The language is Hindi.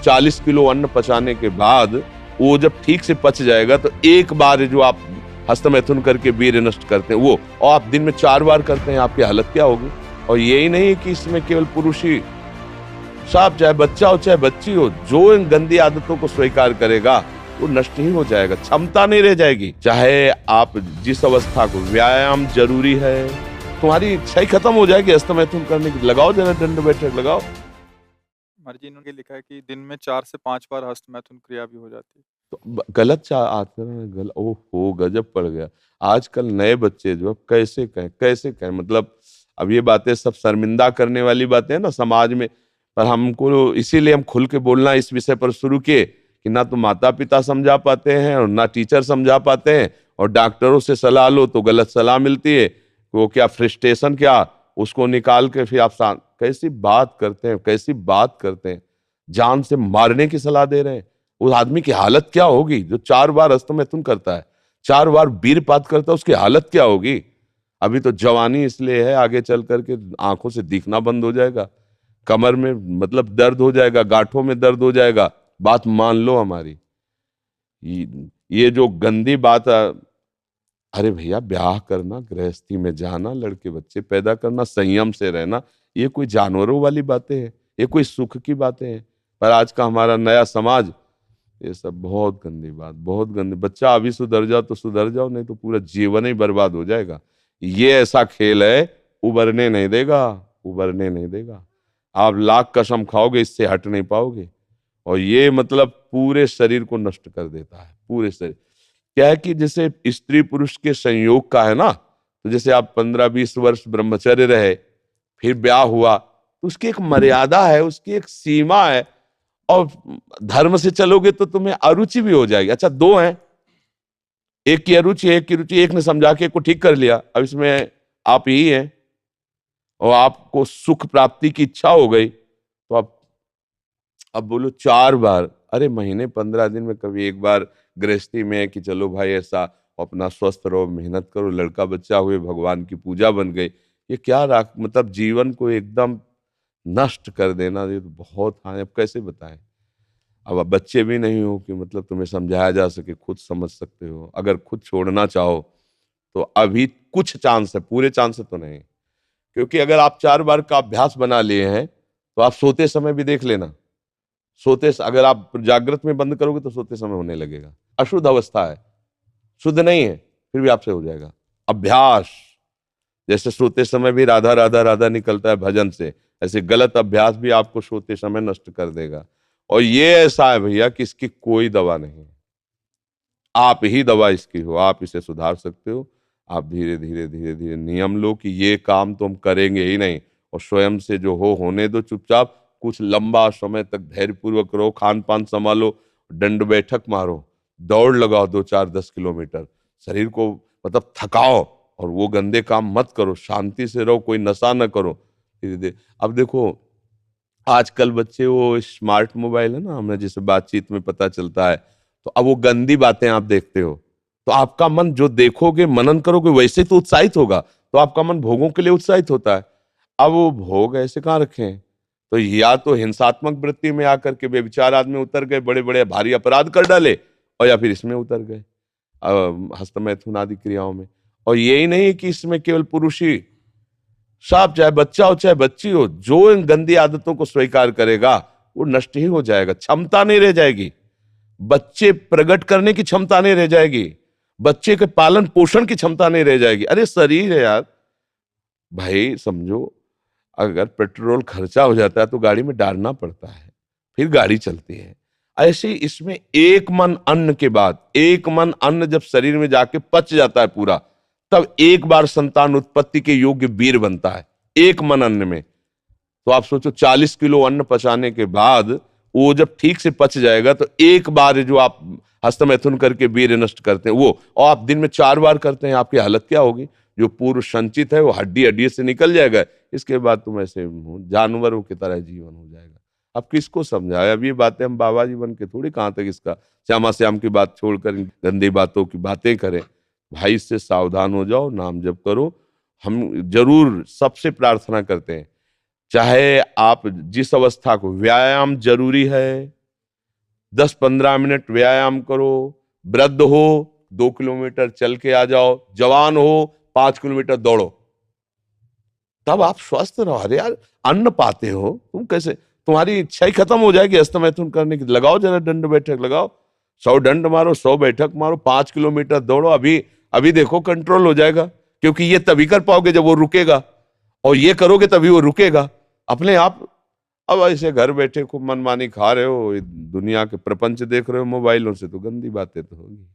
40 किलो अन्न पचाने के बाद वो जब ठीक से पच जाएगा तो एक बार जो आप हस्तमैथुन करके वीर्य नष्ट करते हैं वो, और आप दिन में 4 बार करते हैं, आपकी हालत क्या होगी। और यही नहीं कि इसमें केवल पुरुष ही, साफ चाहे बच्चा हो चाहे बच्ची हो, जो इन गंदी आदतों को स्वीकार करेगा वो नष्ट ही हो जाएगा, क्षमता नहीं रह जाएगी। चाहे आप जिस अवस्था को, व्यायाम जरूरी है, तुम्हारी इच्छा ही खत्म हो जाएगी हस्तमैथुन करने की। लगाओ जरा दंड बैठक लगाओ। मर्जी ने लिखा है कि दिन में 4 से 5 बार हस्तमैथुन क्रिया भी हो जाती है। तो गलत आचरण है, गलत। ओहो, गजब पड़ गया। आजकल नए बच्चे जो कैसे कहें, मतलब अब ये बातें सब शर्मिंदा करने वाली बातें हैं ना समाज में, पर हमको इसीलिए हम खुल के बोलना इस विषय पर शुरू किए कि ना तो माता पिता समझा पाते हैं और ना टीचर समझा पाते हैं, और डॉक्टरों से सलाह लो तो गलत सलाह मिलती है। वो क्या फ्रस्ट्रेशन, क्या उसको निकाल के फिर आप कैसी बात करते हैं, जान से मारने की सलाह दे रहे हैं। उस आदमी की हालत क्या होगी जो 4 बार हस्तमैथुन करता है, 4 बार वीरपात करता है, उसकी हालत क्या होगी। अभी तो जवानी इसलिए है, आगे चल करके आंखों से दिखना बंद हो जाएगा, कमर में मतलब दर्द हो जाएगा, गांठों में दर्द हो जाएगा। बात मान लो हमारी। ये जो गंदी बात अरे भैया, ब्याह करना, गृहस्थी में जाना, लड़के बच्चे पैदा करना, संयम से रहना, ये कोई जानवरों वाली बातें हैं, ये कोई सुख की बातें हैं। पर आज का हमारा नया समाज, ये सब बहुत गंदी बात, बहुत गंदी। बच्चा अभी सुधर जाओ तो सुधर जाओ, नहीं तो पूरा जीवन ही बर्बाद हो जाएगा। ये ऐसा खेल है, उबरने नहीं देगा, उबरने नहीं देगा। आप लाख कसम खाओगे, इससे हट नहीं पाओगे। और ये मतलब पूरे शरीर को नष्ट कर देता है, पूरे शरीर। क्या है कि जैसे स्त्री पुरुष के संयोग का है ना, तो जैसे आप 15-20 वर्ष ब्रह्मचर्य रहे, फिर ब्याह हुआ, तो उसकी एक मर्यादा है, उसकी एक सीमा है। और धर्म से चलोगे तो तुम्हें अरुचि भी हो जाएगी। अच्छा, 2 हैं, एक की अरुचि, एक की रुचि, एक ने समझा के एक को ठीक कर लिया, अब इसमें आप ही हैं, और आपको सुख प्राप्ति की इच्छा हो गई, तो आप अब बोलो 4 बार। अरे महीने 15 दिन में कभी एक बार गृहस्थी में है कि चलो भाई ऐसा, अपना स्वस्थ रहो, मेहनत करो, लड़का बच्चा हुए, भगवान की पूजा बन गई। ये क्या मतलब जीवन को एकदम नष्ट कर देना, ये तो बहुत हानि। अब कैसे बताएं। अब आप बच्चे भी नहीं हो कि मतलब तुम्हें समझाया जा सके, खुद समझ सकते हो। अगर खुद छोड़ना चाहो तो अभी कुछ चांस है, पूरे चांस तो नहीं। क्योंकि अगर आप 4 बार का अभ्यास बना लिए हैं तो आप सोते समय भी देख लेना, अगर आप जागृत में बंद करोगे तो सोते समय होने लगेगा। अशुद्ध अवस्था है, शुद्ध नहीं है, फिर भी आपसे हो जाएगा। अभ्यास, जैसे सोते समय भी राधा राधा राधा निकलता है भजन से, ऐसे गलत अभ्यास भी आपको सोते समय नष्ट कर देगा। और ये ऐसा है भैया कि इसकी कोई दवा नहीं है, आप ही दवा इसकी हो, आप इसे सुधार सकते हो। आप धीरे धीरे धीरे धीरे नियम लो कि ये काम तो हम करेंगे ही नहीं, और स्वयं से जो हो होने दो चुपचाप। कुछ लंबा समय तक धैर्यपूर्वक रहो, खान पान संभालो, दंड बैठक मारो, दौड़ लगाओ 2-4-10 किलोमीटर, शरीर को मतलब थकाओ, और वो गंदे काम मत करो, शांति से रहो, कोई नशा न करो। धीरे धीरे अब देखो, आजकल बच्चे वो स्मार्ट मोबाइल है ना, हमें जैसे बातचीत में पता चलता है, तो अब वो गंदी बातें आप देखते हो, तो आपका मन जो देखोगे, मनन करोगे, वैसे तो उत्साहित होगा, तो आपका मन भोगों के लिए उत्साहित होता है। अब वो भोग ऐसे कहाँ रखे हैं, तो या तो हिंसात्मक वृत्ति में आकर के बेविचार आदमी उतर गए, बड़े बड़े भारी अपराध कर डाले, और या फिर इसमें उतर गए, हस्तमैथुन आदि क्रियाओं में। और यही नहीं कि इसमें केवल पुरुष ही, साफ चाहे बच्चा हो चाहे बच्ची हो, जो इन गंदी आदतों को स्वीकार करेगा वो नष्ट ही हो जाएगा, क्षमता नहीं रह जाएगी। बच्चे प्रकट करने की क्षमता नहीं रह जाएगी, बच्चे के पालन पोषण की क्षमता नहीं रह जाएगी। अरे शरीर है यार भाई, समझो, अगर पेट्रोल खर्चा हो जाता है तो गाड़ी में डालना पड़ता है, फिर गाड़ी चलती है। ऐसे इसमें एक मन अन्न के बाद, एक मन अन्न जब शरीर में जाके पच जाता है पूरा, तब एक बार संतान उत्पत्ति के योग्य वीर बनता है, एक मन अन्न में। तो आप सोचो 40 किलो अन्न पचाने के बाद वो जब ठीक से पच जाएगा तो एक बार जो आप हस्तमैथुन करके वीर्य नष्ट करते हैं वो, और आप दिन में 4 बार करते हैं, आपकी हालत क्या होगी। जो पूर्व संचित है वो हड्डी हड्डी से निकल जाएगा, इसके बाद तुम ऐसे जानवरों की तरह जीवन हो जाएगा। अब किसको समझाए, अब ये बातें हम बाबा जी बन के थोड़ी कहाँ तक इसका श्यामा श्याम की बात छोड़कर गंदी बातों की बातें करें। भाई इससे सावधान हो जाओ, नाम जप करो। हम जरूर सबसे प्रार्थना करते हैं, चाहे आप जिस अवस्था को, व्यायाम जरूरी है, 10-15 मिनट व्यायाम करो, वृद्ध हो 2 किलोमीटर चल के आ जाओ, जवान हो 5 किलोमीटर दौड़ो, तब आप स्वस्थ रहो। अरे यार, अन्न पाते हो तुम, कैसे तुम्हारी इच्छा ही खत्म हो जाएगी हस्तमैथुन करने की। लगाओ जरा दंड बैठक लगाओ, 100 दंड मारो, 100 बैठक मारो, 5 किलोमीटर दौड़ो, अभी अभी देखो कंट्रोल हो जाएगा। क्योंकि ये तभी कर पाओगे जब वो रुकेगा, और ये करोगे तभी वो रुकेगा अपने आप। अब ऐसे घर बैठे खूब मनमानी खा रहे हो, दुनिया के प्रपंच देख रहे हो मोबाइलों से, तो गंदी बातें तो होगी।